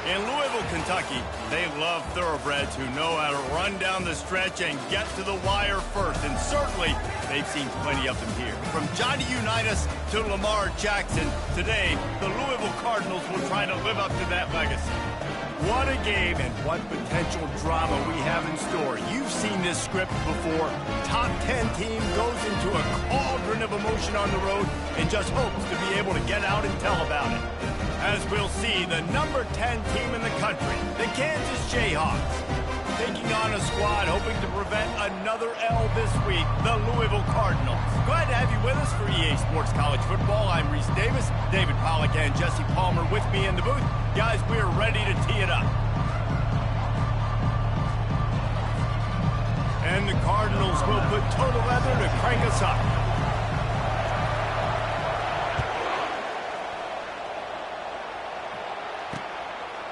In Louisville, Kentucky, they love thoroughbreds who know how to run down the stretch and get to the wire first. And certainly, they've seen plenty of them here. From Johnny Unitas to Lamar Jackson, today, the Louisville Cardinals will try to live up to that legacy. What a game and what potential drama we have in store. You've seen this script before. Top 10 team goes into a cauldron of emotion on the road and just hopes to be able to get out and tell about it. As we'll see, the number 10 team in the country, the Kansas Jayhawks, taking on a squad hoping to prevent another L this week, the Louisville Cardinals. Glad to have you with us for EA Sports College Football. I'm Reese Davis, David Pollack and Jesse Palmer with me in the booth. Guys, we're ready to tee it up. And the Cardinals will put total leather to crank us up.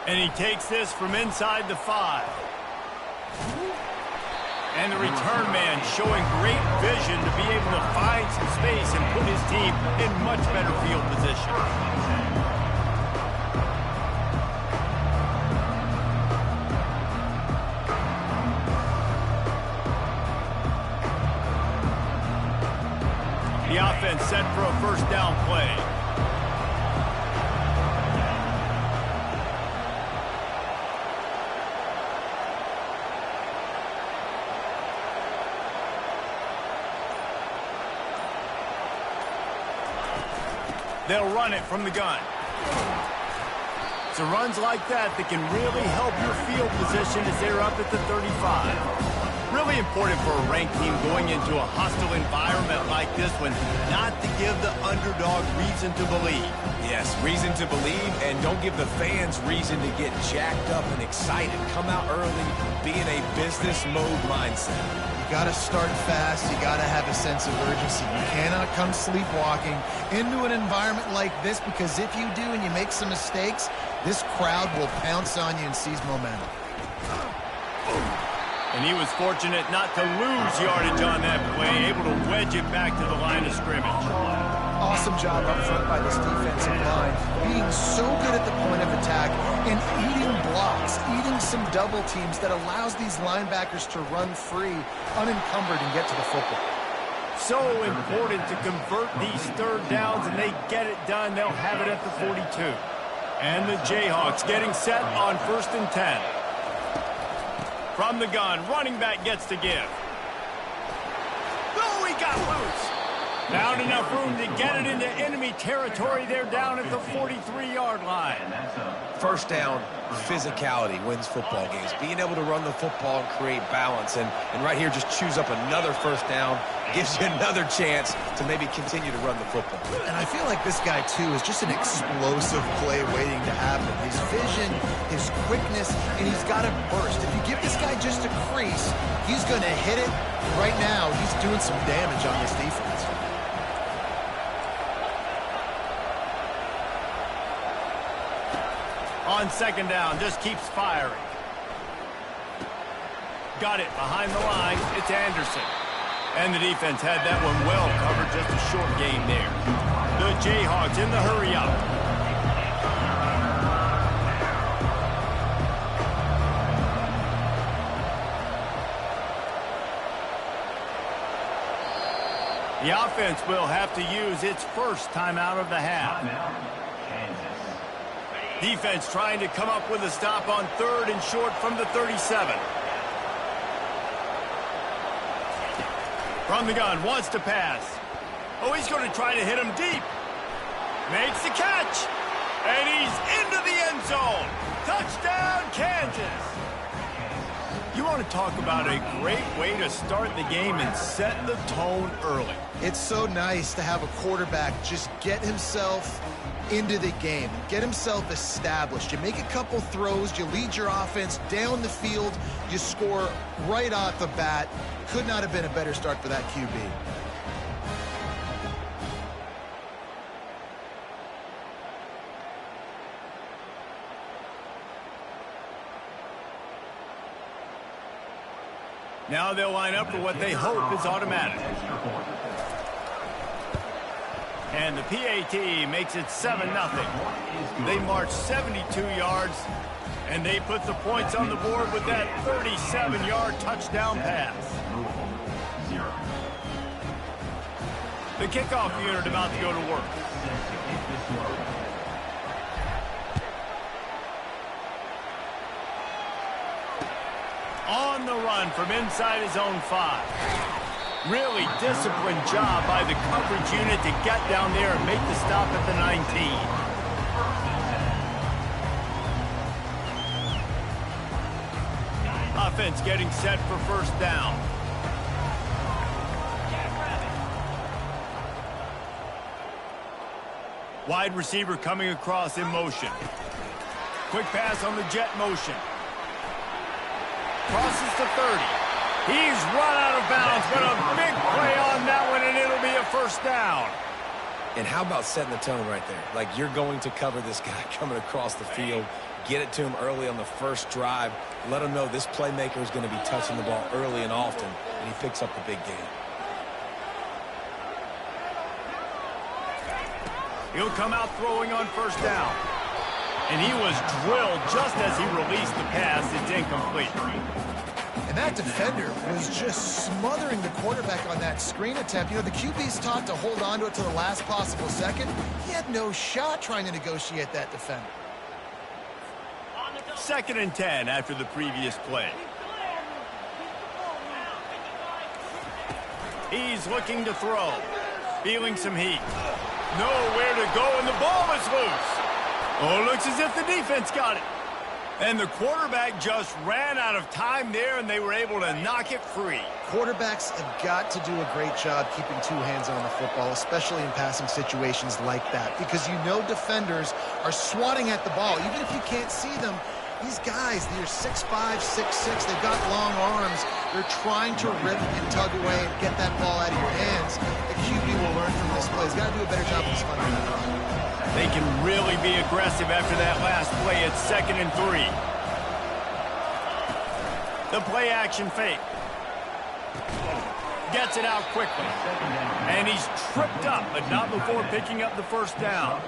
And he takes this from inside the 5. And the return man showing great vision to be able to find some space and put his team in much better field position. The offense set for a first down play. They'll run it from the gun. So runs like that can really help your field position as they're up at the 35. Really important for a ranked team going into a hostile environment like this one, not to give the underdog reason to believe. Yes, reason to believe, and don't give the fans reason to get jacked up and excited. Come out early, be in a business mode mindset. You got to start fast. You got to have a sense of urgency. You cannot come sleepwalking into an environment like this, because if you do and you make some mistakes, this crowd will pounce on you and seize momentum. And he was fortunate not to lose yardage on that play, able to wedge it back to the line of scrimmage. Awesome job up front by this defensive line, being so good at the point of attack and eating blocks, eating some double teams that allows these linebackers to run free, unencumbered, and get to the football. So important to convert these third downs, and they get it done. They'll have it at the 42. And the Jayhawks getting set on 1st and 10. From the gun, running back gets to give. Oh, he got loose. Found enough room to get it into enemy territory. They're down at the 43-yard line. First down, physicality wins football games. Being able to run the football and create balance. And right here, just choose up another first down. Gives you another chance to maybe continue to run the football. And I feel like this guy, too, is just an explosive play waiting to happen. His vision, his quickness, and he's got a burst. If you give this guy just a crease, he's going to hit it. Right now, he's doing some damage on this defense. On 2nd down, just keeps firing. Got it behind the line. It's Anderson. And the defense had that one well covered, just a short gain there. The Jayhawks in the hurry-up. The offense will have to use its first timeout of the half. Defense trying to come up with a stop on 3rd and short from the 37. From the gun, wants to pass. Oh, he's going to try to hit him deep. Makes the catch. And he's into the end zone. Touchdown, Kansas. You want to talk about a great way to start the game and set the tone early. It's so nice to have a quarterback just get himself into the game, get himself established. You make a couple throws, you lead your offense down the field, you score right off the bat. Could not have been a better start for that QB. Now they'll line up for what they hope is automatic. And the PAT makes it 7-0. They march 72 yards, and they put the points on the board with that 37-yard touchdown pass. The kickoff unit about to go to work. On the run from inside his own 5. Really disciplined job by the coverage unit to get down there and make the stop at the 19. Offense getting set for first down. Wide receiver coming across in motion. Quick pass on the jet motion. Crosses the 30. He's run out of bounds, but a big play on that one, and it'll be a first down. And how about setting the tone right there? Like, you're going to cover this guy coming across the field, get it to him early on the first drive, let him know this playmaker is going to be touching the ball early and often, and he picks up the big game. He'll come out throwing on first down. And he was drilled just as he released the pass. It's incomplete. And that defender was just smothering the quarterback on that screen attempt. You know, the QB's taught to hold on to it to the last possible second. He had no shot trying to negotiate that defender. 2nd and 10 after the previous play. He's looking to throw. Feeling some heat. Nowhere to go, and the ball is loose. Oh, looks as if the defense got it. And the quarterback just ran out of time there, and they were able to knock it free. Quarterbacks have got to do a great job keeping 2 hands on the football, especially in passing situations like that, because you know defenders are swatting at the ball. Even if you can't see them, these guys, they're 6'5", 6'6", they've got long arms. They're trying to rip and tug away and get that ball out of your hands. The QB will learn from this play. He's got to do a better job of funding that run. They can really be aggressive after that last play. It's 2nd and 3. The play action fake. Gets it out quickly. And he's tripped up, but not before picking up the first down.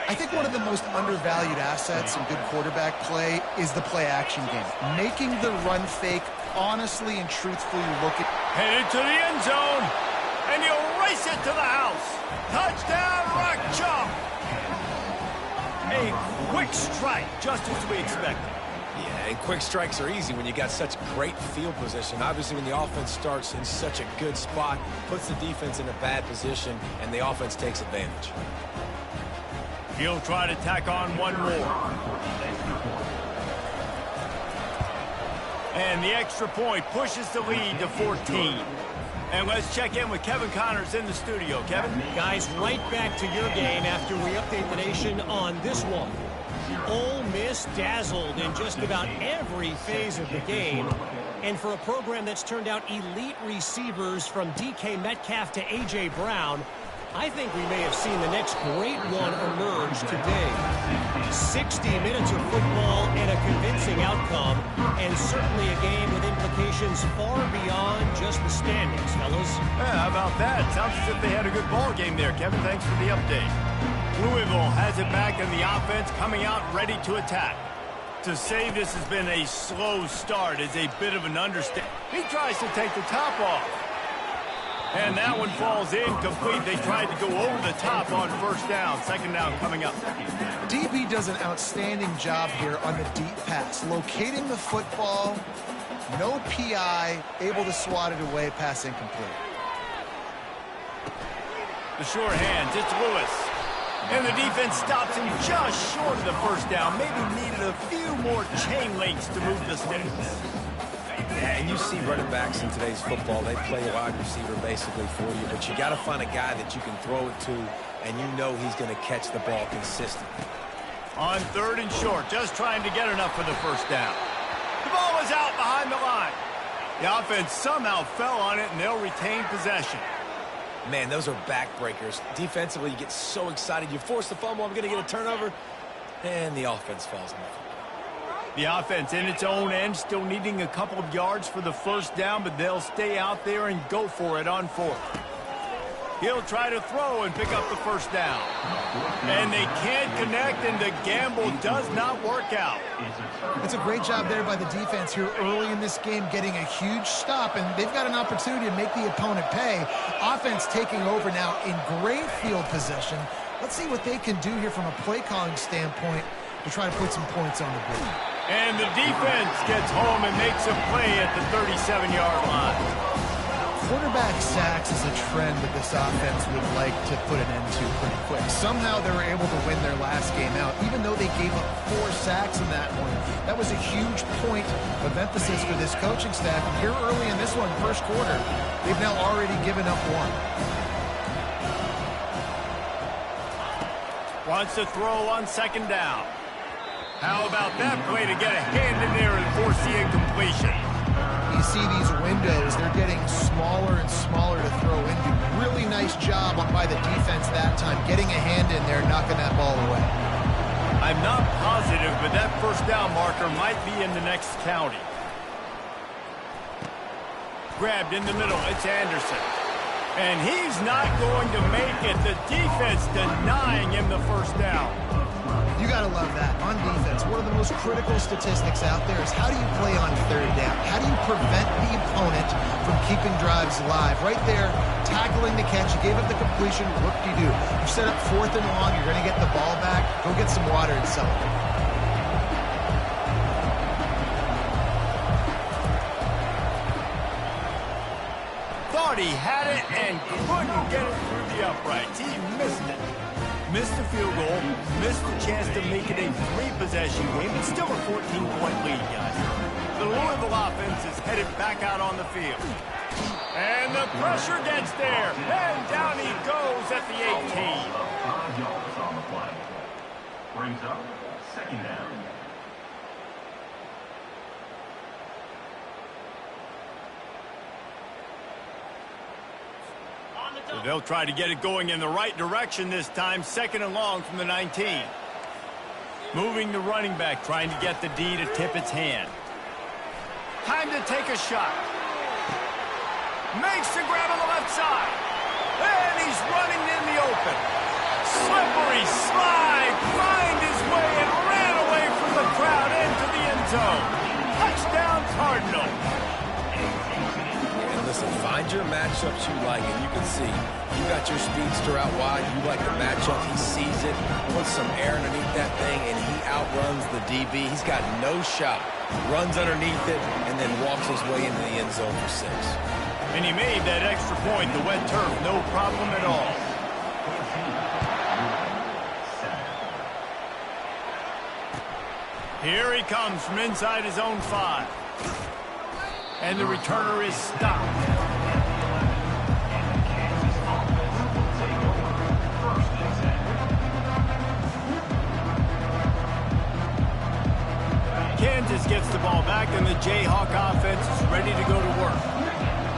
I think one of the most undervalued assets in good quarterback play is the play action game. Making the run fake honestly and truthfully looking. Headed to the end zone. And he'll race it to the house. Touchdown, Rock Chalk. A quick strike, just as we expected. Yeah, and quick strikes are easy when you got such great field position. Obviously, when the offense starts in such a good spot, puts the defense in a bad position, and the offense takes advantage. He'll try to tack on one more. And the extra point pushes the lead to 14. And let's check in with Kevin Connors in the studio. Kevin? Guys, right back to your game after we update the nation on this one. Ole Miss dazzled in just about every phase of the game. And for a program that's turned out elite receivers from DK Metcalf to A.J. Brown, I think we may have seen the next great one emerge today. 60 minutes of football and a convincing outcome, and certainly a game with implications far beyond just the standings, fellas. Yeah, how about that? Sounds as if they had a good ball game there. Kevin, thanks for the update. Louisville has it back, and the offense coming out ready to attack. To say this has been a slow start is a bit of an understatement. He tries to take the top off. And that one falls incomplete. They tried to go over the top on first down. 2nd down coming up. DB does an outstanding job here on the deep pass. Locating the football, no PI, able to swat it away, pass incomplete. The short hands, it's Lewis. And the defense stops him just short of the first down. Maybe needed a few more chain links to move the sticks. Yeah, and you see running backs in today's football, they play a wide receiver basically for you, but you got to find a guy that you can throw it to, and you know he's going to catch the ball consistently. On 3rd and short, just trying to get enough for the first down. The ball was out behind the line. The offense somehow fell on it, and they'll retain possession. Man, those are backbreakers. Defensively, you get so excited. You force the fumble, I'm going to get a turnover, and the offense falls in the football. The offense in its own end, still needing a couple of yards for the first down, but they'll stay out there and go for it on 4th. He'll try to throw and pick up the first down. And they can't connect, and the gamble does not work out. It's a great job there by the defense here early in this game, getting a huge stop, and they've got an opportunity to make the opponent pay. Offense taking over now in great field possession. Let's see what they can do here from a play calling standpoint to try to put some points on the board. And the defense gets home and makes a play at the 37-yard line. Quarterback sacks is a trend that this offense would like to put an end to pretty quick. Somehow they were able to win their last game out, even though they gave up 4 sacks in that one. That was a huge point of emphasis for this coaching staff. And here early in this one, first quarter, they've now already given up 1. Wants to throw on second down. How about that play to get a hand in there and force the incompletion? You see these windows, they're getting smaller and smaller to throw into. Really nice job by the defense that time, getting a hand in there, knocking that ball away. I'm not positive, but that first down marker might be in the next county. Grabbed in the middle, it's Anderson. And he's not going to make it. The defense denying him the first down. You got to love that. On defense, one of the most critical statistics out there is how do you play on third down? How do you prevent the opponent from keeping drives alive? Right there, tackling the catch. You gave up the completion. What do? You set up 4th and long. You're going to get the ball back. Go get some water and celebrate. Thought he had it and couldn't get it through the uprights. He missed it. Missed the field goal, missed the chance to make it a 3-possession game. It's still a 14-point lead, guys. The Louisville offense is headed back out on the field. And the pressure gets there. And down he goes at the 18. 5 yards on the play. Brings up second down. They'll try to get it going in the right direction this time. 2nd and long from the 19. Moving the running back, trying to get the D to tip its hand. Time to take a shot. Makes the grab on the left side. And he's running in the open. Slippery slide. Find his way and ran away from the crowd into the end zone. Touchdown Cardinal. Listen, find your matchups you like, and you can see you got your speedster out wide. You like the matchup. He sees it, puts some air underneath that thing, and he outruns the DB. He's got no shot. Runs underneath it, and then walks his way into the end zone for 6. And he made that extra point, the wet turf, no problem at all. Here he comes from inside his own 5. And the returner is stopped. Kansas gets the ball back, and the Jayhawk offense is ready to go to work.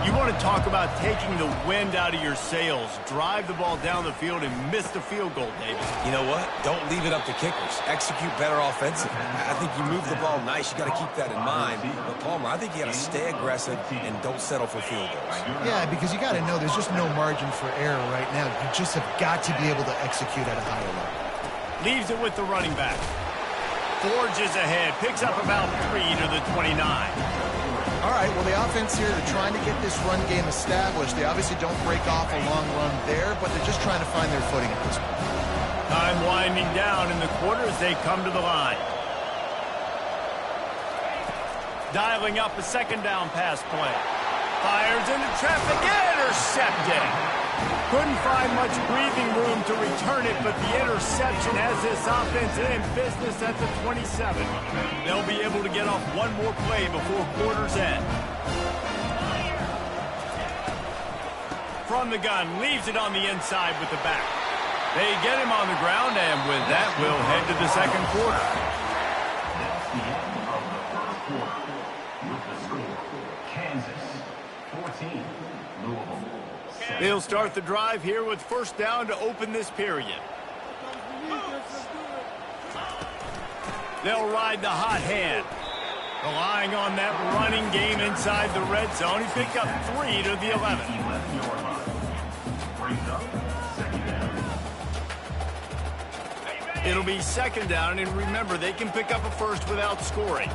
You want to talk about taking the wind out of your sails. Drive the ball down the field and miss the field goal, David. You know what? Don't leave it up to kickers. Execute better offensively. I think you move the ball nice. You got to keep that in mind. But, Palmer, I think you got to stay aggressive and don't settle for field goals. Yeah, because you got to know there's just no margin for error right now. You just have got to be able to execute at a higher level. Leaves it with the running back. Forges ahead. Picks up about 3 to the 29. All right, well, the offense here, they're trying to get this run game established. They obviously don't break off a long run there, but they're just trying to find their footing at this point. Time winding down in the quarter as they come to the line. Dialing up a 2nd down pass play. Fires into traffic, intercepted. Couldn't find much breathing room to return it, but the interception has this offense in business at the 27. They'll be able to get off one more play before quarter's end. From the gun, leaves it on the inside with the back. They get him on the ground, and with that, we'll head to the 2nd quarter. That's the end of the first quarter. With the score, Kansas 14, Louisville 7. They'll start the drive here with first down to open this period. They'll ride the hot hand. Relying on that running game inside the red zone. He picked up 3 to the 11. brings up second down. It'll be second down, and remember, they can pick up a first without scoring.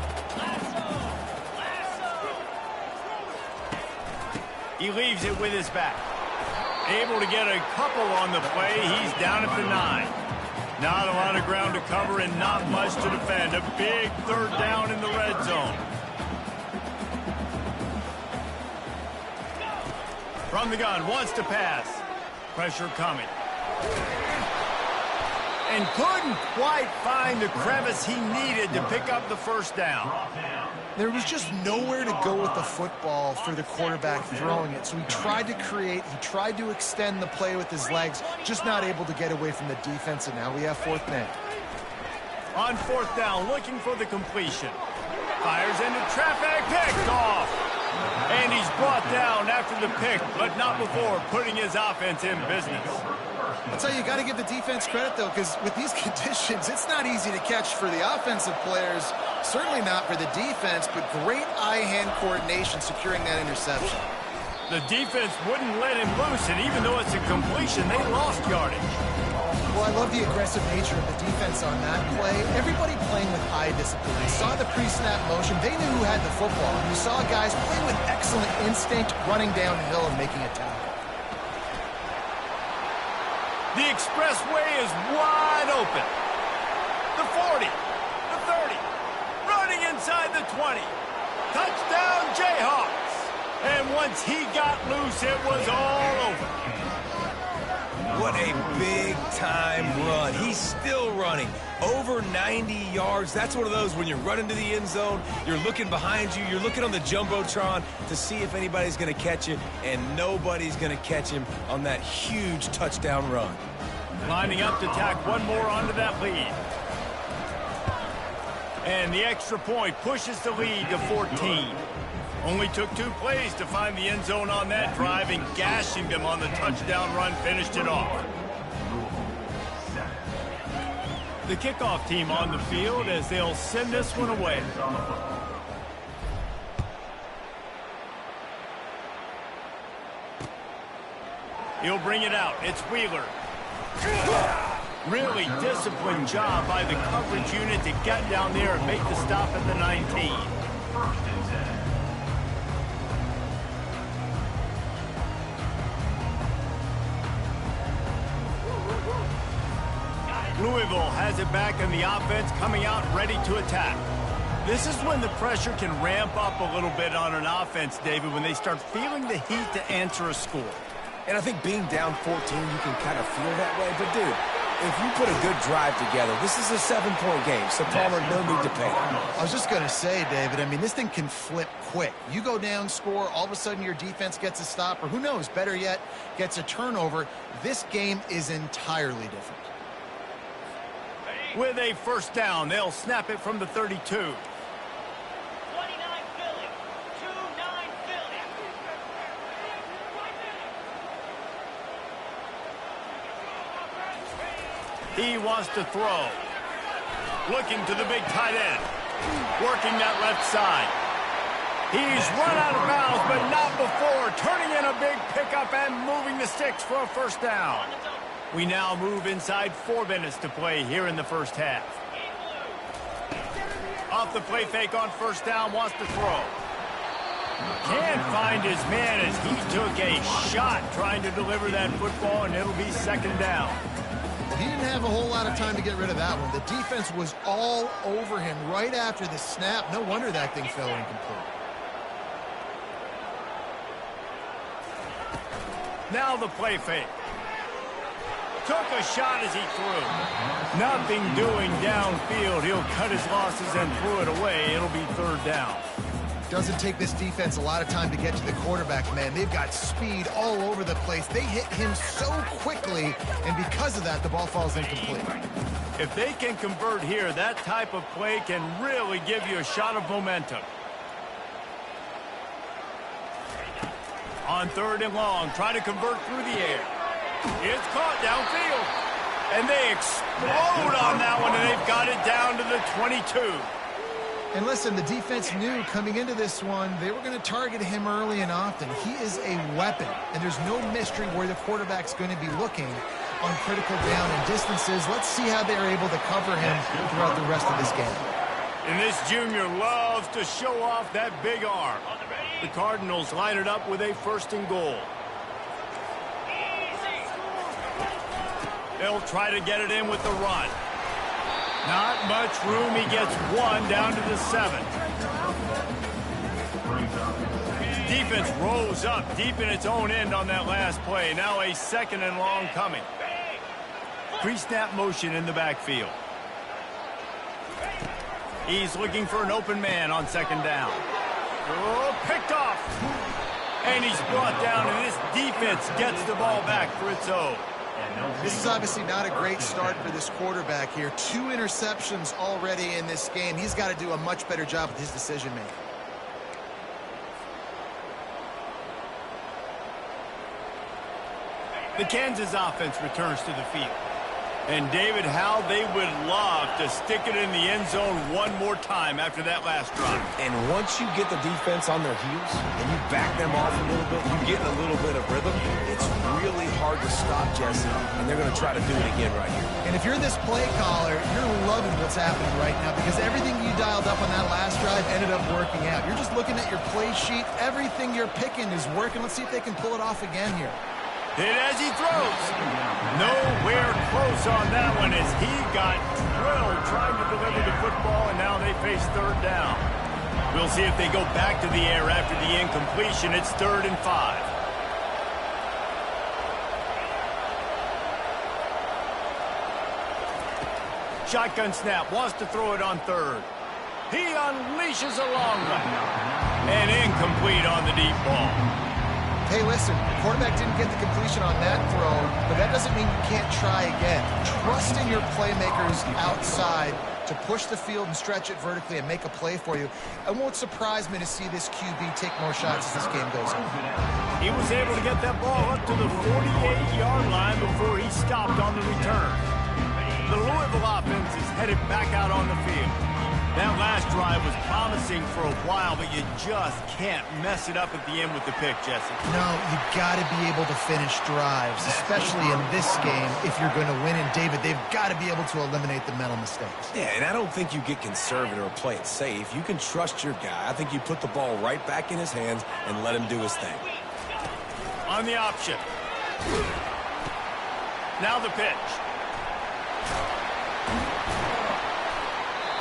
He leaves it with his back. Able to get a couple on the play. He's down at the 9. Not a lot of ground to cover and not much to defend. A big third down in the red zone. From the gun, wants to pass. Pressure coming. And couldn't quite find the crevice he needed to pick up the first down. There was just nowhere to go with the football for the quarterback throwing it. So he tried to create, he tried to extend the play with his legs, just not able to get away from the defense, and now we have fourth down. On fourth down, looking for the completion. Fires into traffic, picked off. And he's brought down after the pick, but not before putting his offense in business. I'll tell you, you got to give the defense credit, though, because with these conditions, it's not easy to catch for the offensive players, certainly not for the defense, but great eye-hand coordination securing that interception. The defense wouldn't let him loose, and even though it's a completion, they lost yardage. Well, I love the aggressive nature of the defense on that play. Everybody playing with eye discipline. They saw the pre-snap motion. They knew who had the football. And you saw guys play with excellent instinct, running downhill and making a tackle. The expressway is wide open. The 40, the 30, running inside the 20. Touchdown, Jayhawks. And once he got loose, it was all over. What a big-time run. He's still running. Over 90 yards. That's one of those when you're running to the end zone, you're looking behind you, you're looking on the Jumbotron to see if anybody's going to catch you, and nobody's going to catch him on that huge touchdown run. Lining up to tack one more onto that lead. And the extra point pushes the lead to 14. Only took 2 plays to find the end zone on that drive, and gashing them on the touchdown run finished it off. The kickoff team on the field as they'll send this one away. He'll bring it out. It's Wheeler. Really disciplined job by the coverage unit to get down there and make the stop at the 19. Louisville has it back in the offense, coming out ready to attack. This is when the pressure can ramp up a little bit on an offense, David, when they start feeling the heat to answer a score. And I think being down 14, you can kind of feel that way. But, dude, if you put a good drive together, this is a 7-point game, so Palmer, no need to panic. I was just going to say, David, I mean, this thing can flip quick. You go down, score, all of a sudden your defense gets a stop, or who knows, better yet, gets a turnover. This game is entirely different. With a first down, they'll snap it from the 32. 29 Philly. 2-9 Philly. He wants to throw. Looking to the big tight end. Working that left side. He's run out of bounds, but not before. Turning in a big pickup and moving the sticks for a first down. We now move inside 4 minutes to play here in the first half. Off the play fake on first down, wants to throw. Can't find his man as he took a shot trying to deliver that football, and it'll be second down. He didn't have a whole lot of time to get rid of that one. The defense was all over him right after the snap. No wonder that thing fell incomplete. Now the play fake. Took a shot as he threw. Nothing doing downfield. He'll cut his losses and threw it away. It'll be third down. Doesn't take this defense a lot of time to get to the quarterback, man. They've got speed all over the place. They hit him so quickly, and because of that, the ball falls incomplete. If they can convert here, that type of play can really give you a shot of momentum. On third and long, try to convert through the air. It's caught downfield. And they explode on that one, and they've got it down to the 22. And listen, the defense knew coming into this one, they were going to target him early and often. He is a weapon, and there's no mystery where the quarterback's going to be looking on critical down and distances. Let's see how they're able to cover him throughout the rest of this game. And this junior loves to show off that big arm. The Cardinals line it up with a 1st and goal. They'll try to get it in with the run. Not much room. He gets 1 down to the 7. Defense rose up deep in its own end on that last play. Now a 2nd and long coming. Pre-snap motion in the backfield. He's looking for an open man on 2nd down. Oh, picked off. And he's brought down, and this defense gets the ball back for its own. This is obviously not a great start for this quarterback here. 2 interceptions already in this game. He's got to do a much better job with his decision-making. The Kansas offense returns to the field. And David, how they would love to stick it in the end zone one more time after that last drive. And once you get the defense on their heels and you back them off a little bit, you get a little bit of rhythm, it's really hard to stop, Jesse, and they're going to try to do it again right here. And if you're this play caller, you're loving what's happening right now because everything you dialed up on that last drive ended up working out. You're just looking at your play sheet. Everything you're picking is working. Let's see if they can pull it off again here. Hit as he throws. Nowhere close on that one as he got drilled trying to deliver the football, and now they face 3rd down. We'll see if they go back to the air after the incompletion. It's 3rd and 5. Shotgun snap, wants to throw it on 3rd. He unleashes a long one. And incomplete on the deep ball. Hey, listen, the quarterback didn't get the completion on that throw, but that doesn't mean you can't try again. Trust in your playmakers outside to push the field and stretch it vertically and make a play for you. It won't surprise me to see this QB take more shots as this game goes on. He was able to get that ball up to the 48-yard line before he stopped on the return. The Louisville offense is headed back out on the field. That last drive was promising for a while, but you just can't mess it up at the end with the pick, Jesse. No, you got to be able to finish drives, especially in this game if you're going to win. And, David, they've got to be able to eliminate the mental mistakes. Yeah, and I don't think you get conservative or play it safe. You can trust your guy. I think you put the ball right back in his hands and let him do his thing. On the option. Now the pitch.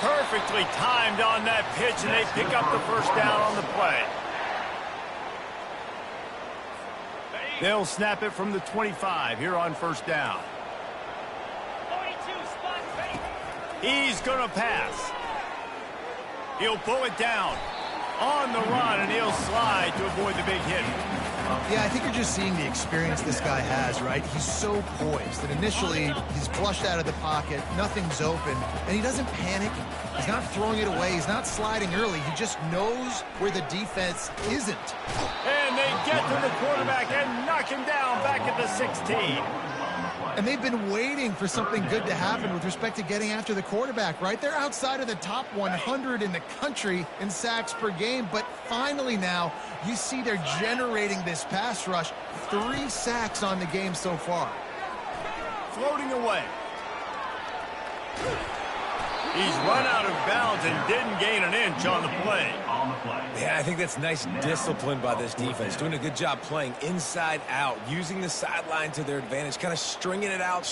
Perfectly timed on that pitch, and they pick up the 1st down on the play. They'll snap it from the 25 here on 1st down. 42 spot ready. He's going to pass. He'll pull it down on the run, and he'll slide to avoid the big hit. Yeah, I think you're just seeing the experience this guy has, right? He's so poised that initially he's flushed out of the pocket, nothing's open, and he doesn't panic. He's not throwing it away. He's not sliding early. He just knows where the defense isn't. And they get to the quarterback and knock him down back at the 16. And they've been waiting for something good to happen with respect to getting after the quarterback, right? They're outside of the top 100 in the country in sacks per game, but finally now you see they're generating this pass rush. 3 sacks on the game so far. Floating away. He's run out of bounds and didn't gain an inch on the play. Yeah, I think that's nice discipline by this defense. Doing a good job playing inside out, using the sideline to their advantage, kind of stringing it out,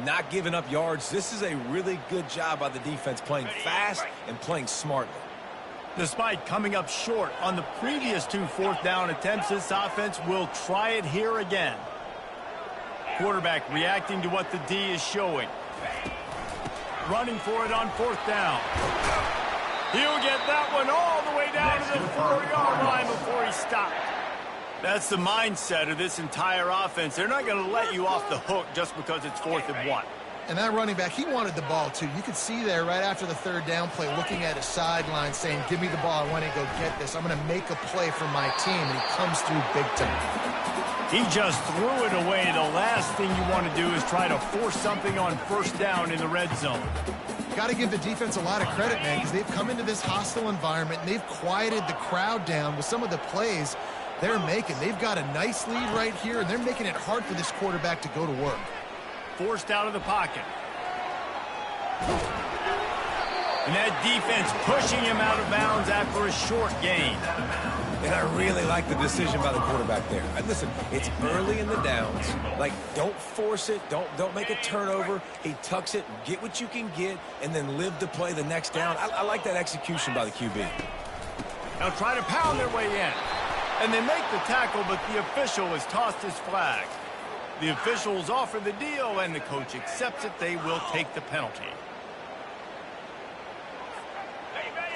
not giving up yards. This is a really good job by the defense, playing fast and playing smartly. Despite coming up short on the previous 2 4th down attempts, this offense will try it here again. Quarterback reacting to what the D is showing. Running for it on 4th down. He'll get that one all the way down to the 4-yard line before he stopped. That's the mindset of this entire offense. They're not going to let you off the hook just because it's 4th and 1. And that running back, he wanted the ball too. You could see there right after the 3rd down play looking at his sideline saying, give me the ball, I want to go get this. I'm going to make a play for my team, and he comes through big time. He just threw it away. The last thing you want to do is try to force something on 1st down in the red zone. Got to give the defense a lot of credit, man, because they've come into this hostile environment and they've quieted the crowd down with some of the plays they're making. They've got a nice lead right here, and they're making it hard for this quarterback to go to work. Forced out of the pocket. And that defense pushing him out of bounds after a short gain. And I really like the decision by the quarterback there. And listen, it's early in the downs. Like, don't force it. Don't make a turnover. He tucks it, get what you can get, and then live to play the next down. I like that execution by the QB. Now try to pound their way in. And they make the tackle, but the official has tossed his flag. The officials offer the deal, and the coach accepts it. They will take the penalty.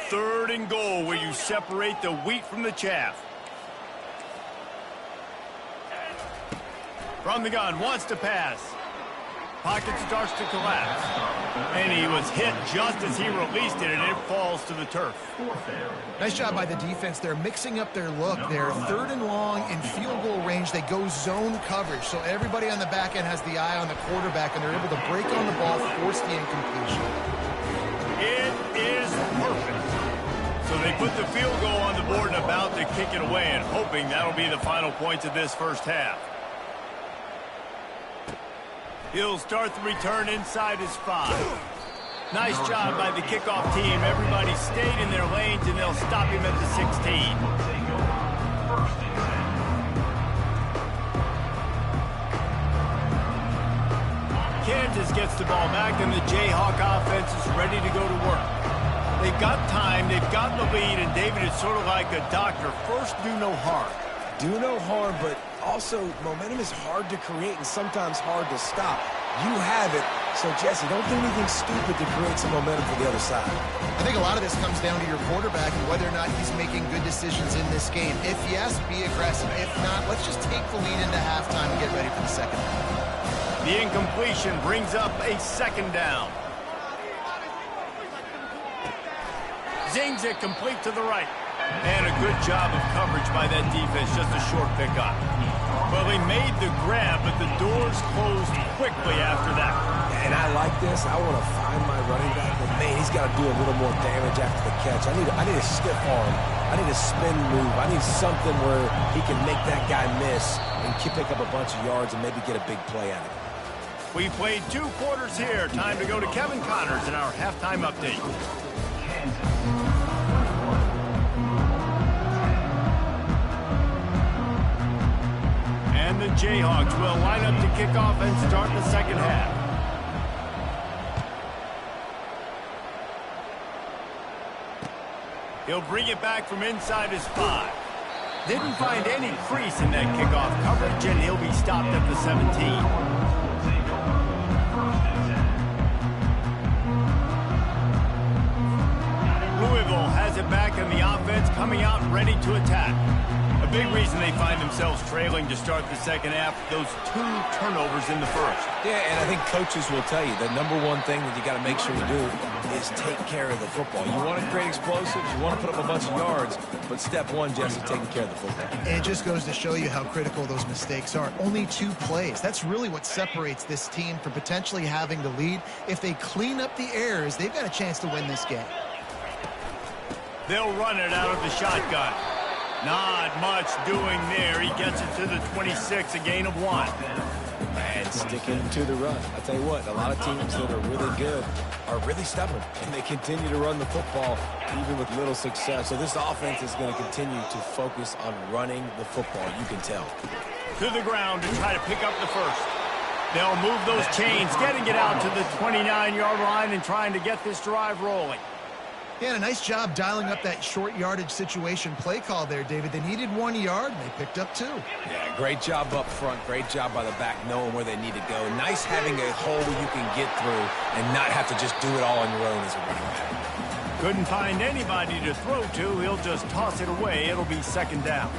3rd and goal, where you separate the wheat from the chaff. From the gun, wants to pass. Pocket starts to collapse. And he was hit just as he released it, and it falls to the turf. Nice job by the defense. They're mixing up their look. They're 3rd and long in field goal range. They go zone coverage, so everybody on the back end has the eye on the quarterback, and they're able to break on the ball, force the incompletion. It is perfect. So they put the field goal on the board and about to kick it away, and hoping that'll be the final points of this first half. He'll start the return inside his 5. Nice job by the kickoff team. Everybody stayed in their lanes, and they'll stop him at the 16. Kansas gets the ball back, and the Jayhawk offense is ready to go to work. They've got time, they've got the lead, and David is sort of like a doctor. First, do no harm. Do no harm, but also momentum is hard to create and sometimes hard to stop. You have it, so Jesse, don't do anything stupid to create some momentum for the other side. I think a lot of this comes down to your quarterback and whether or not he's making good decisions in this game. If yes, be aggressive. If not, let's just take the lead into halftime and get ready for the second half. The incompletion brings up a 2nd down. Zings it complete to the right. And a good job of coverage by that defense, just a short pickup. Well, he made the grab, but the doors closed quickly after that. And I like this. I want to find my running back, but man, he's got to do a little more damage after the catch. I need a stiff arm. I need a spin move. I need something where he can make that guy miss and pick up a bunch of yards and maybe get a big play out of it. We played 2 quarters here. Time to go to Kevin Connors in our halftime update. And the Jayhawks will line up to kick off and start the second half. He'll bring it back from inside his 5. Didn't find any crease in that kickoff coverage, and he'll be stopped at the 17. Louisville has it back, and the offense coming out ready to attack. A big reason they find themselves trailing to start the second half, those 2 turnovers in the first. Yeah, and I think coaches will tell you the number one thing that you got to make sure you do is take care of the football. You want to create explosives, you want to put up a bunch of yards, but step 1, Jesse, taking care of the football. And it just goes to show you how critical those mistakes are. Only 2 plays. That's really what separates this team from potentially having the lead. If they clean up the errors, they've got a chance to win this game. They'll run it out of the shotgun. Not much doing there. He gets it to the 26, a gain of 1. And sticking to the run. I tell you what, a lot of teams that are really good are really stubborn, and they continue to run the football even with little success. So this offense is going to continue to focus on running the football, you can tell. To the ground to try to pick up the first. They'll move those chains, getting it out to the 29-yard line and trying to get this drive rolling. Yeah, and a nice job dialing up that short yardage situation play call there, David. They needed 1 yard, and they picked up 2. Yeah, great job up front. Great job by the back knowing where they need to go. Nice having a hole you can get through and not have to just do it all on your own as a running back. Couldn't find anybody to throw to. He'll just toss it away. It'll be 2nd down.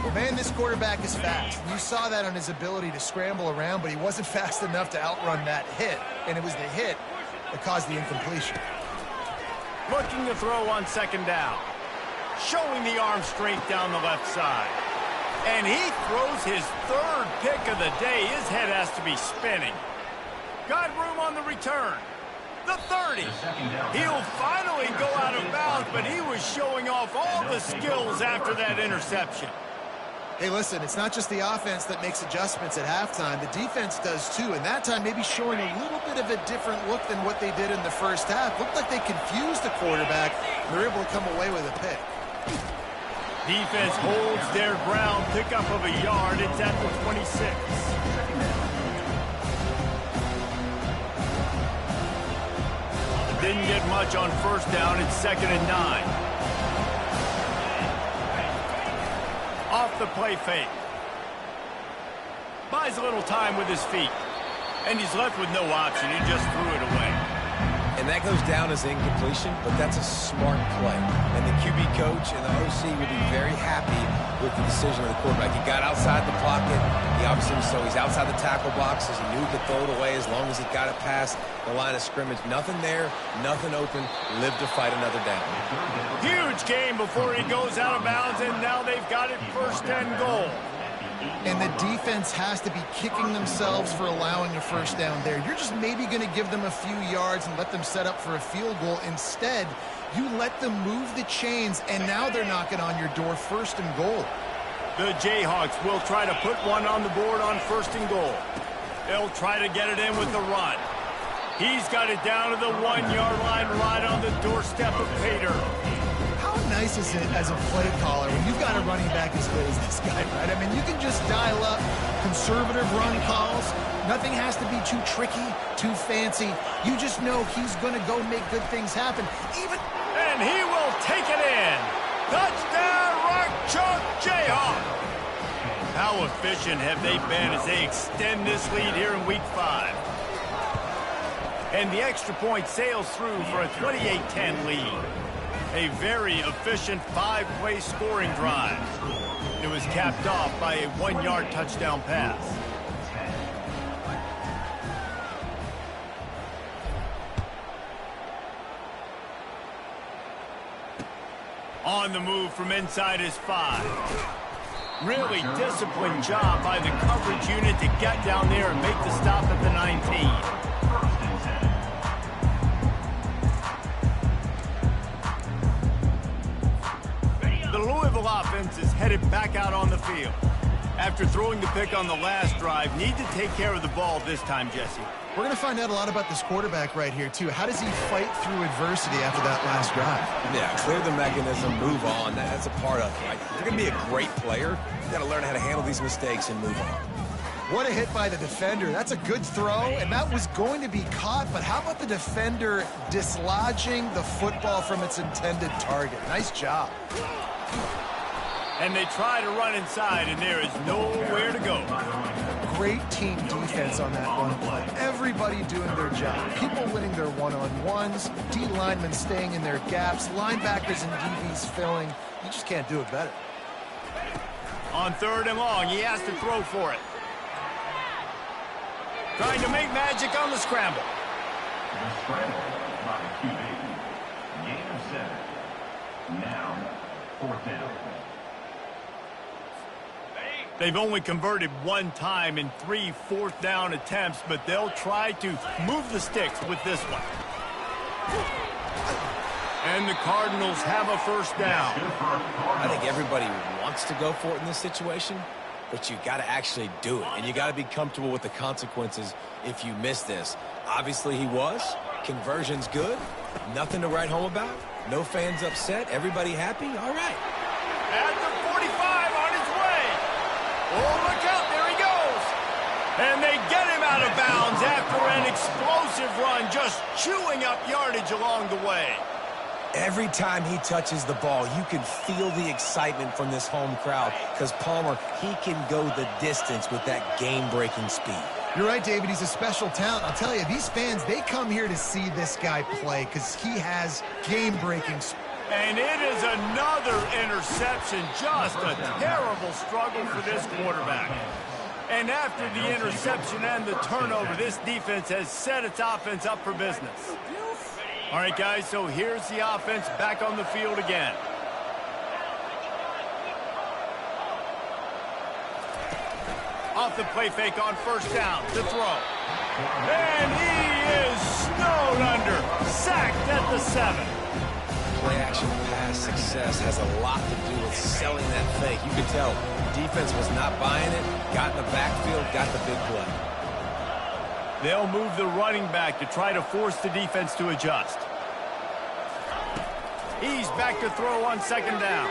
Well, man, this quarterback is fast. You saw that on his ability to scramble around, but he wasn't fast enough to outrun that hit, and it was the hit that caused the incompletion. Looking to throw on 2nd down. Showing the arm strength down the left side. And he throws his 3rd pick of the day. His head has to be spinning. Got room on the return. the 30. He'll finally go out of bounds, but he was showing off all the skills after that interception. Hey, listen, it's not just the offense that makes adjustments at halftime. The defense does too, and that time maybe showing a little bit of a different look than what they did in the first half. Looked like they confused the quarterback, and they're able to come away with a pick. Defense holds their ground, pickup of a yard. It's at the 26. Didn't get much on first down. It's 2nd and 9. Off the play fake. Buys a little time with his feet. And he's left with no option. He just threw it away. And that goes down as incompletion, but that's a smart play. And the QB coach and the OC will be very happy with the decision of the quarterback. He got outside the pocket. He obviously so he's outside the tackle boxes. He knew he could throw it away as long as he got it past the line of scrimmage. Nothing there, nothing open. Live to fight another down. Huge game before he goes out of bounds, and now they've got it 1st and goal. And the defense has to be kicking themselves for allowing a first down there. You're just maybe going to give them a few yards and let them set up for a field goal. Instead, you let them move the chains, and now they're knocking on your door 1st and goal. The Jayhawks will try to put one on the board on 1st and goal. They'll try to get it in with the run. He's got it down to the 1-yard line right on the doorstep of Pater. How nice is it as a play caller when you've got a running back as good as this guy, right? I mean, you can just dial up conservative run calls. Nothing has to be too tricky, too fancy. You just know he's going to go make good things happen. And he will take it in. Touchdown, Rock Chalk Jayhawk. How efficient have they been as they extend this lead here in Week 5? And the extra point sails through for a 28-10 lead. A very efficient 5-play scoring drive. It was capped off by a 1-yard touchdown pass. On the move from inside his 5. Really disciplined job by the coverage unit to get down there and make the stop at the 19. The Louisville offense is headed back out on the field. After throwing the pick on the last drive, need to take care of the ball this time, Jesse. We're going to find out a lot about this quarterback right here, too. How does he fight through adversity after that last drive? Yeah, clear the mechanism, move on. That's a part of it, right? If you're going to be a great player, you got to learn how to handle these mistakes and move on. What a hit by the defender. That's a good throw, and that was going to be caught, but how about the defender dislodging the football from its intended target? Nice job. And they try to run inside, and there is nowhere to go. Great team defense on that one play. Everybody doing their job. People winning their one-on-ones, D linemen staying in their gaps, linebackers and DBs filling. You just can't do it better. On 3rd and long, he has to throw for it. Trying to make magic on the scramble. The scramble by the QB. Gain of 7. Now, 4th down. They've only converted one time in 3 4th down attempts, but they'll try to move the sticks with this one. And the Cardinals have a 1st down. I think everybody wants to go for it in this situation, but you got to actually do it, and you got to be comfortable with the consequences if you miss this. Obviously, he was. Conversion's good. Nothing to write home about. No fans upset. Everybody happy. All right. At the 45 on his way. Oh, look out. There he goes. And they get him out of bounds after an explosive run, just chewing up yardage along the way. Every time he touches the ball, you can feel the excitement from this home crowd because Palmer, he can go the distance with that game-breaking speed. You're right, David. He's a special talent. I'll tell you, these fans, they come here to see this guy play because he has game-breaking speed. And it is another interception. Just a terrible struggle for this quarterback. And after the interception and the turnover, this defense has set its offense up for business. All right, guys, so here's the offense back on the field again. Off the play fake on 1st down to throw. And he is snowed under. Sacked at the 7. Play-action pass success has a lot to do with selling that fake. You could tell defense was not buying it, got in the backfield, got the big play. They'll move the running back to try to force the defense to adjust. He's back to throw on 2nd down.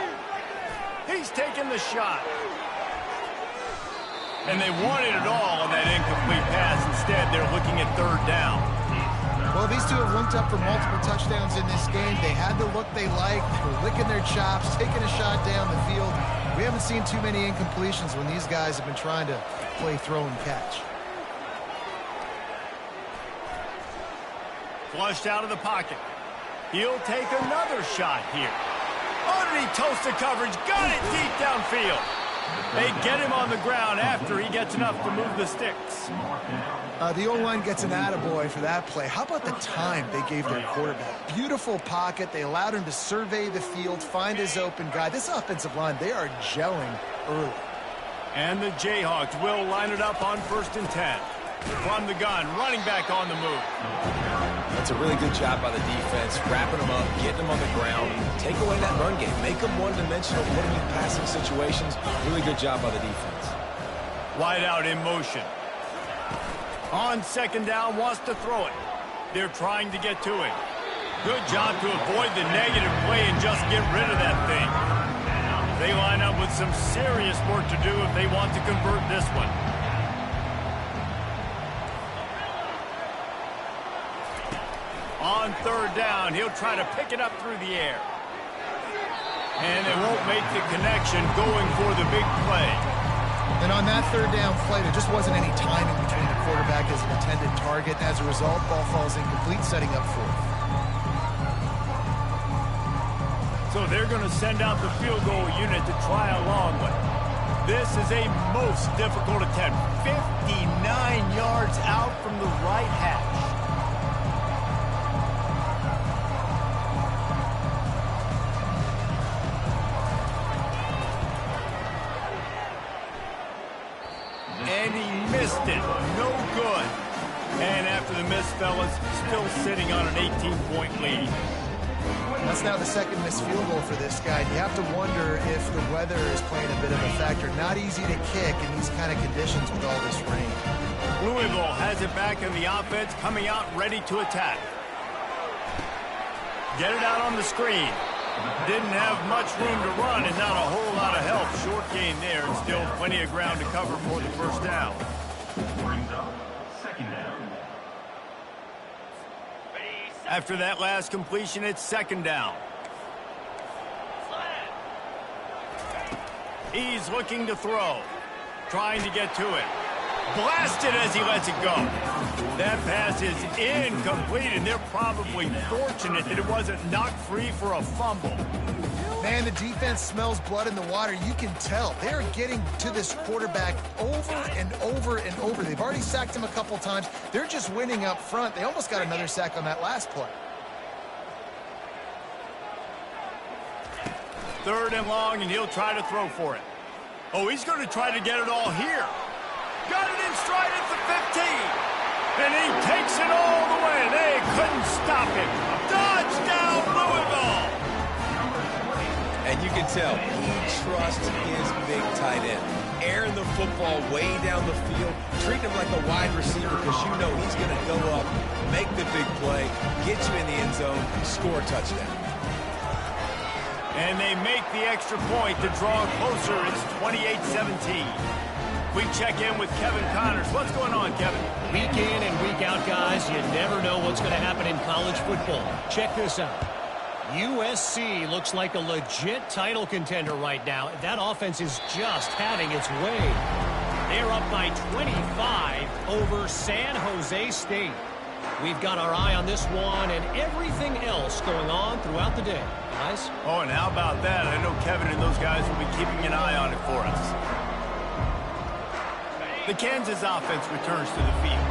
He's taking the shot. And they wanted it all on that incomplete pass. Instead, they're looking at 3rd down. Well, these two have linked up for multiple touchdowns in this game. They had the look they liked. They were licking their chops, taking a shot down the field. We haven't seen too many incompletions when these guys have been trying to play throw and catch. Flushed out of the pocket. He'll take another shot here. Underneath toasted coverage. Got it deep downfield. They get him on the ground after he gets enough to move the sticks. The O-line gets an attaboy for that play. How about the time they gave their quarterback? Beautiful pocket. They allowed him to survey the field, find his open guy. This offensive line, they are gelling early. And the Jayhawks will line it up on 1st and 10. From the gun, running back on the move. That's a really good job by the defense, wrapping them up, getting them on the ground, take away that run game, make them one-dimensional, put them in passing situations. Really good job by the defense. Wide out in motion. On 2nd down, wants to throw it. They're trying to get to it. Good job to avoid the negative play and just get rid of that thing. They line up with some serious work to do if they want to convert this one. On 3rd down, he'll try to pick it up through the air. And they won't make the connection going for the big play. And on that 3rd down play, there just wasn't any timing between the quarterback as an intended target. As a result, ball falls incomplete, setting up 4th. So they're going to send out the field goal unit to try a long one. This is a most difficult attempt. 59 yards out from the right hash. And he missed it. No good. And after the miss, fellas, still sitting on an 18-point lead. That's now the 2nd missed field goal for this guy. You have to wonder if the weather is playing a bit of a factor. Not easy to kick in these kind of conditions with all this rain. Louisville has it back in the offense, coming out ready to attack. Get it out on the screen. Didn't have much room to run and not a whole lot of help. Short gain there and still plenty of ground to cover for the 1st down. Brings up 2nd down. After that last completion, it's 2nd down. He's looking to throw. Trying to get to it. Blasted as he lets it go. That pass is incomplete, and they're probably fortunate that it wasn't knocked free for a fumble. Man, the defense smells blood in the water. You can tell. They're getting to this quarterback over and over and over. They've already sacked him a couple times. They're just winning up front. They almost got another sack on that last play. 3rd and long, and he'll try to throw for it. Oh, he's going to try to get it all here. Got it in stride at the 15. And he takes it all the way. They couldn't stop him. Touchdown, Louisville. And you can tell he trusts his big tight end. Airing the football way down the field, treating him like a wide receiver because you know he's going to go up, make the big play, get you in the end zone, score a touchdown. And they make the extra point to draw closer. It's 28-17. We check in with Kevin Connors. What's going on, Kevin? Week in and week out, guys, you never know what's going to happen in college football. Check this out. USC looks like a legit title contender right now. That offense is just having its way. They're up by 25 over San Jose State. We've got our eye on this one and everything else going on throughout the day. Guys? Oh, and how about that? I know Kevin and those guys will be keeping an eye on it for us. The Kansas offense returns to the field.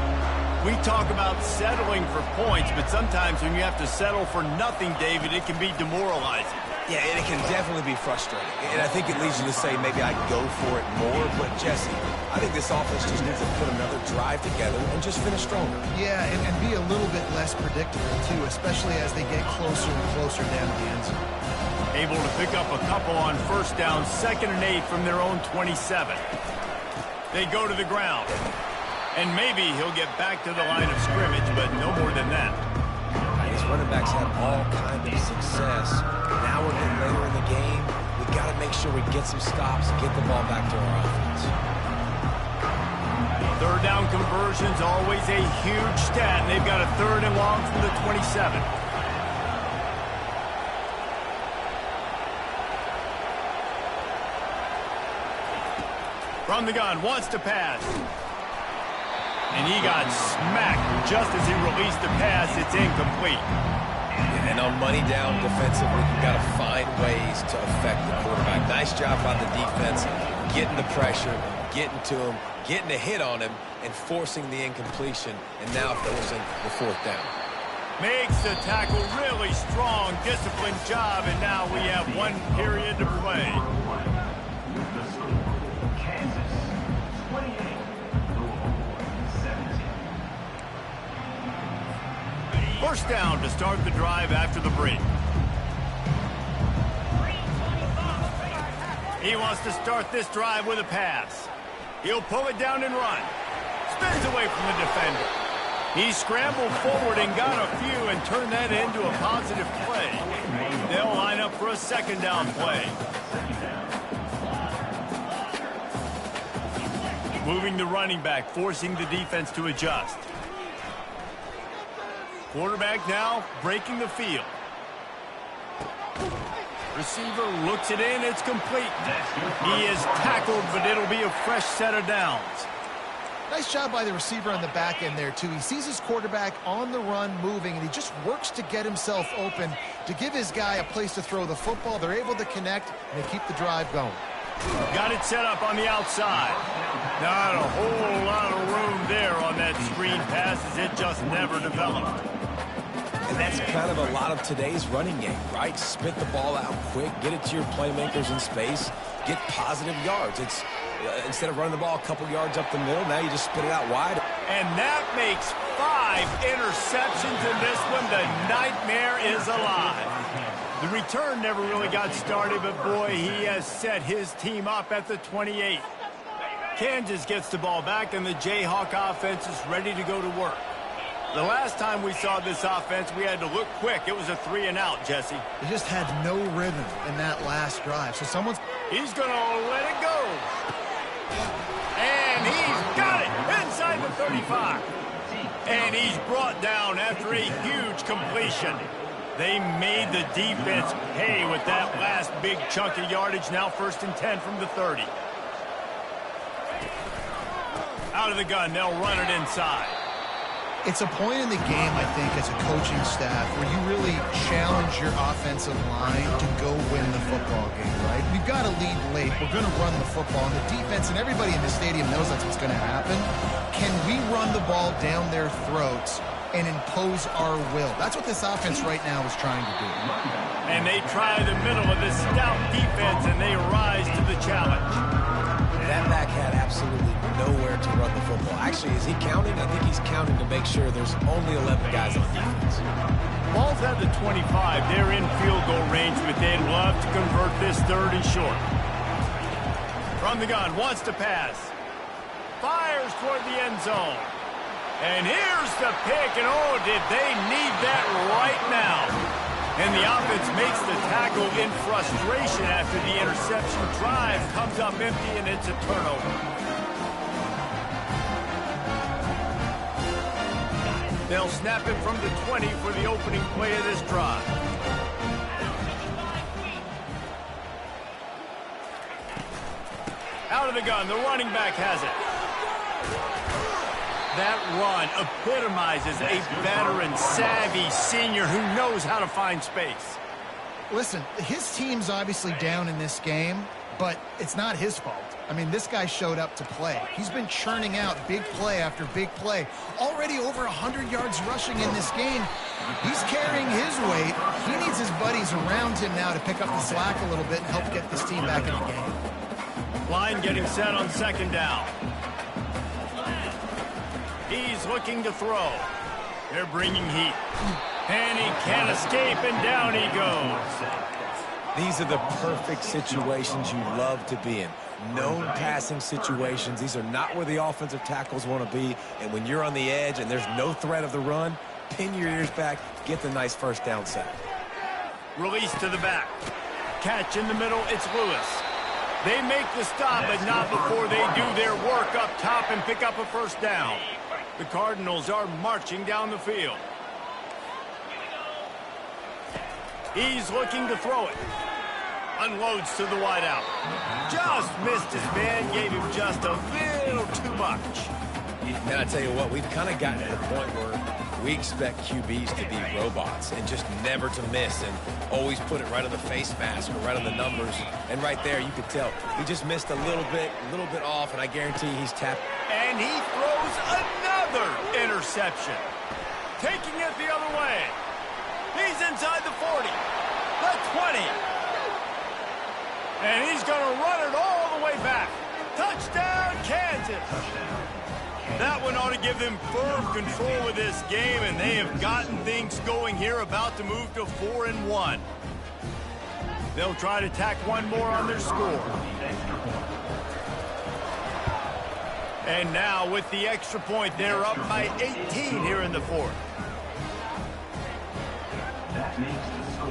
We talk about settling for points, but sometimes when you have to settle for nothing, David, it can be demoralizing. Yeah, and it can definitely be frustrating. And I think it leads you to say maybe I go for it more. But, Jesse, I think this offense just needs to put another drive together and just finish stronger. Yeah, and be a little bit less predictable, too, especially as they get closer and closer down to the end zone. Able to pick up a couple on first down, 2nd and 8 from their own 27. They go to the ground. And maybe he'll get back to the line of scrimmage, but no more than that. These running backs have all kinds of success. Now we're getting later in the game. We've got to make sure we get some stops and get the ball back to our offense. 3rd down conversion's always a huge stat. And they've got a 3rd and long from the 27. From the gun, wants to pass. And he got smacked just as he released the pass. It's incomplete. And on money down defensively, you've got to find ways to affect the quarterback. Nice job by the defense, getting the pressure, getting to him, getting a hit on him, and forcing the incompletion, and now forcing the 4th down. Makes the tackle really strong, disciplined job, and now we have 1 period to play. The score, Kansas 28, Louisville 17. First down to start the drive after the break. He wants to start this drive with a pass. He'll pull it down and run. Spins away from the defender. He scrambled forward and got a few and turned that into a positive play. They'll line up for a 2nd down play. Moving the running back, forcing the defense to adjust. Quarterback now breaking the field. Receiver looks it in. It's complete. He is tackled, but it'll be a fresh set of downs. Nice job by the receiver on the back end there, too. He sees his quarterback on the run moving, and he just works to get himself open to give his guy a place to throw the football. They're able to connect, and they keep the drive going. Got it set up on the outside. Not a whole lot of room there on that screen pass as it just never developed. And that's kind of a lot of today's running game, right? Spit the ball out quick, get it to your playmakers in space, get positive yards. It's instead of running the ball a couple yards up the middle, now you just spit it out wide. And that makes 5 interceptions in this one. The nightmare is alive. The return never really got started, but boy, he has set his team up at the 28. Kansas gets the ball back, and the Jayhawk offense is ready to go to work. The last time we saw this offense, we had to look quick. It was a 3 and out, Jesse. They just had no rhythm in that last drive. So He's going to let it go. And he's got it inside the 35. And he's brought down after a huge completion. They made the defense pay with that last big chunk of yardage. Now 1st and 10 from the 30. Out of the gun, they'll run it inside. it's a point in the game, I think, as a coaching staff where you really challenge your offensive line to go win the football game, right? We've got to lead late. We're going to run the football. And the defense and everybody in the stadium knows that's what's going to happen. Can we run the ball down their throats and impose our will? That's what this offense right now is trying to do. And they try the middle of this stout defense, and they rise to the challenge. That back had absolutely nowhere to run the football. Actually, is he counting? I think he's counting to make sure there's only 11 guys on defense. Ball's at the 25. They're in field goal range, but they'd love to convert this third and short. From the gun, wants to pass. Fires toward the end zone. And here's the pick, and oh, did they need that right now. And the offense makes the tackle in frustration after the interception. Drive comes up empty, and it's a turnover. They'll snap it from the 20 for the opening play of this drive. Out of the gun, the running back has it. That run epitomizes a veteran, savvy senior who knows how to find space. Listen, his team's obviously down in this game, but it's not his fault. I mean, this guy showed up to play. He's been churning out big play after big play. Already over 100 yards rushing in this game. He's carrying his weight. He needs his buddies around him now to pick up the slack a little bit and help get this team back in the game. Line getting set on second down. He's looking to throw. They're bringing heat. And he can't escape, and down he goes. These are the perfect situations you love to be in. Known passing situations. These are not where the offensive tackles want to be. And when you're on the edge and there's no threat of the run, pin your ears back, get the nice first down sack. Release to the back. Catch in the middle, it's Lewis. They make the stop, but not before they do their work up top and pick up a first down. The Cardinals are marching down the field. He's looking to throw it. Unloads to the wideout. Just missed his man, gave him just a little too much. And I tell you what, we've kind of gotten to the point where we expect QBs to be robots and just never to miss and always put it right on the face mask or right on the numbers. And right there, you could tell he just missed a little bit off, and I guarantee he's tapped. And he throws another interception. Taking it the other way. He's inside the 40, the 20. And he's going to run it all the way back. Touchdown, Kansas. That one ought to give them firm control of this game, and they have gotten things going here, about to move to 4-1. They'll try to tack one more on their score. And now with the extra point, they're up by 18 here in the fourth. That makes the score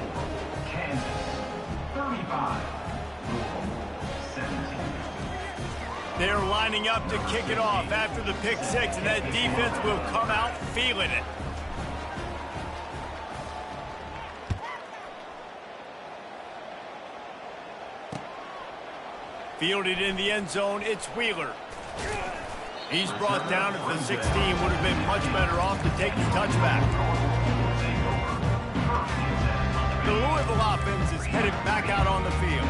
Kansas 35, Louisville 17. They're lining up to kick it off after the pick six, and that defense will come out feeling it. Fielded in the end zone, it's Wheeler. He's brought down at the 16, would have been much better off to take the touchback. The Louisville offense is headed back out on the field.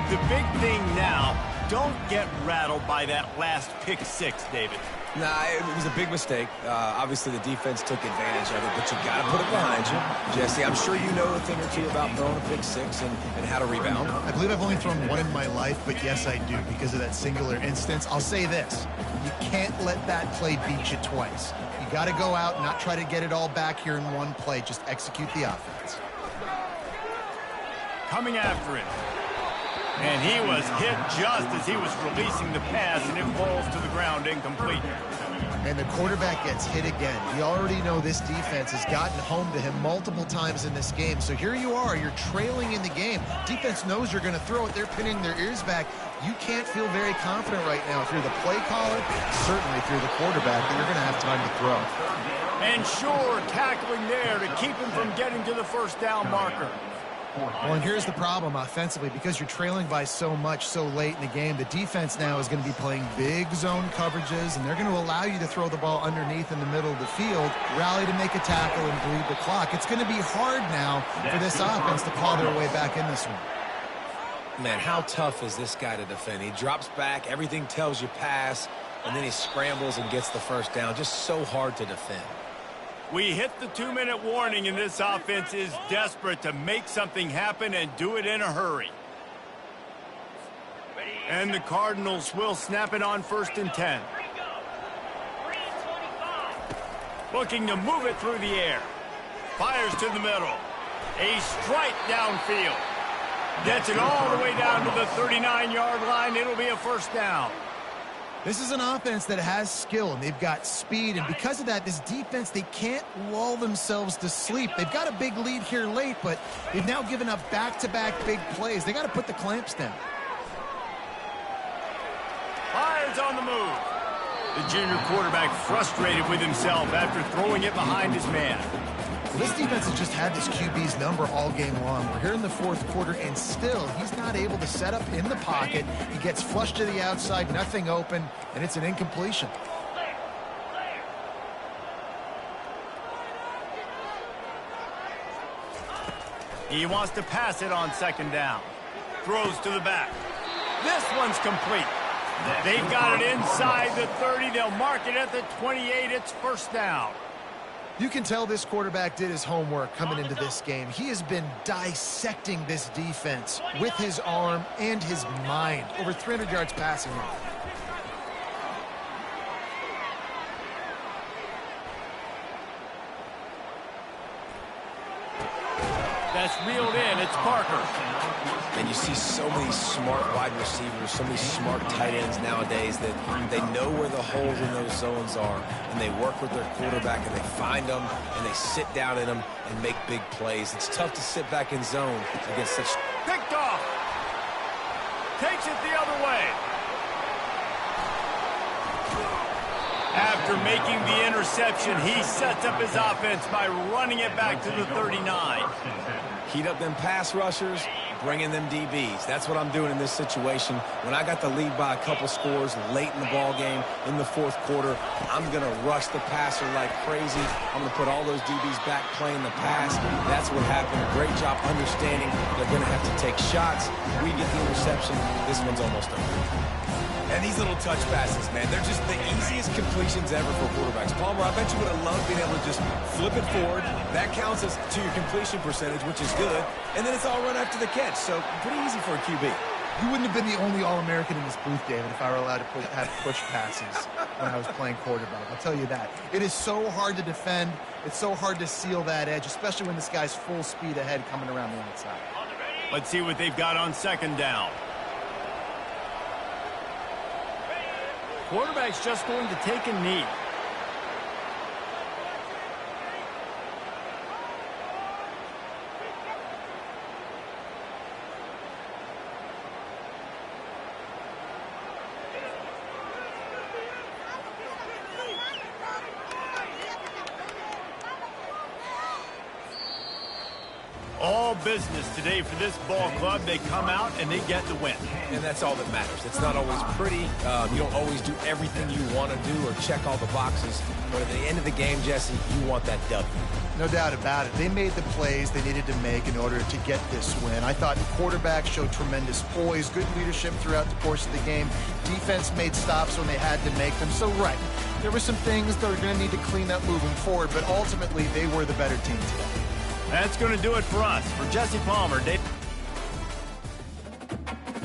The big thing now, don't get rattled by that last pick six, David. Nah, it was a big mistake. Obviously, the defense took advantage of it, but you got to put it behind you. Jesse, I'm sure you know a thing or two about throwing a pick six and how to rebound. I believe I've only thrown one in my life, but yes, I do, because of that singular instance. I'll say this. You can't let that play beat you twice. You got to go out and not try to get it all back here in one play. Just execute the offense. Coming after him. And he was hit just as he was releasing the pass, and it falls to the ground incomplete. And the quarterback gets hit again. We already know this defense has gotten home to him multiple times in this game. So here you are, you're trailing in the game. Defense knows you're going to throw it. They're pinning their ears back. You can't feel very confident right now if you're the play caller, certainly if you're the quarterback, that you're going to have time to throw. And sure, tackling there to keep him from getting to the first down marker. Well, and here's the problem offensively. Because you're trailing by so much so late in the game, the defense now is going to be playing big zone coverages, and they're going to allow you to throw the ball underneath in the middle of the field, rally to make a tackle, and bleed the clock. It's going to be hard now for this offense to claw their way back in this one. Man, how tough is this guy to defend? He drops back, everything tells you pass, and then he scrambles and gets the first down. Just so hard to defend. We hit the 2-minute warning, and this offense is desperate to make something happen and do it in a hurry. And the Cardinals will snap it on 1st and 10. Looking to move it through the air. Fires to the middle. A strike downfield. Gets it all the way down to the 39-yard line. It'll be a first down. This is an offense that has skill, and they've got speed, and because of that, this defense, they can't lull themselves to sleep. They've got a big lead here late, but they've now given up back-to-back big plays. They got to put the clamps down. Fires on the move. The junior quarterback frustrated with himself after throwing it behind his man. Well, this defense has just had this QB's number all game long. We're here in the fourth quarter, and still, he's not able to set up in the pocket. He gets flushed to the outside, nothing open, and it's an incompletion. He wants to pass it on 2nd down. Throws to the back. This one's complete. They've got it inside the 30. They'll mark it at the 28. It's first down. You can tell this quarterback did his homework coming into this game. He has been dissecting this defense with his arm and his mind. Over 300 yards passing. That's reeled in. It's Parker. And you see so many smart wide receivers, so many smart tight ends nowadays that they know where the holes in those zones are, and they work with their quarterback, and they find them, and they sit down in them and make big plays. It's tough to sit back in zone against such... Picked off. Takes it the other way. After making the interception, he sets up his offense by running it back to the 39. Heat up them pass rushers, bring in them DBs. That's what I'm doing in this situation. When I got the lead by a couple scores late in the ball game, in the fourth quarter, I'm going to rush the passer like crazy. I'm going to put all those DBs back playing the pass. That's what happened. Great job understanding they're going to have to take shots. We get the interception. This one's almost over. And these little touch passes, man, they're just the easiest completions ever for quarterbacks. Palmer, I bet you would have loved being able to just flip it forward. That counts as to your completion percentage, which is good. And then it's all run after the catch. So pretty easy for a QB. You wouldn't have been the only All-American in this booth, David, if I were allowed to have push passes when I was playing quarterback. I'll tell you that. It is so hard to defend. It's so hard to seal that edge, especially when this guy's full speed ahead coming around the outside. Let's see what they've got on second down. Quarterback's just going to take a knee. All business today for this ball club. They come out and they get the win. And that's all that matters. It's not always pretty. You don't always do everything you want to do or check all the boxes. But at the end of the game, Jesse, you want that W. No doubt about it. They made the plays they needed to make in order to get this win. I thought the quarterback showed tremendous poise, good leadership throughout the course of the game. Defense made stops when they had to make them. So, right, there were some things that are going to need to clean up moving forward, but ultimately they were the better team today. That's going to do it for us. For Jesse Palmer, Dave.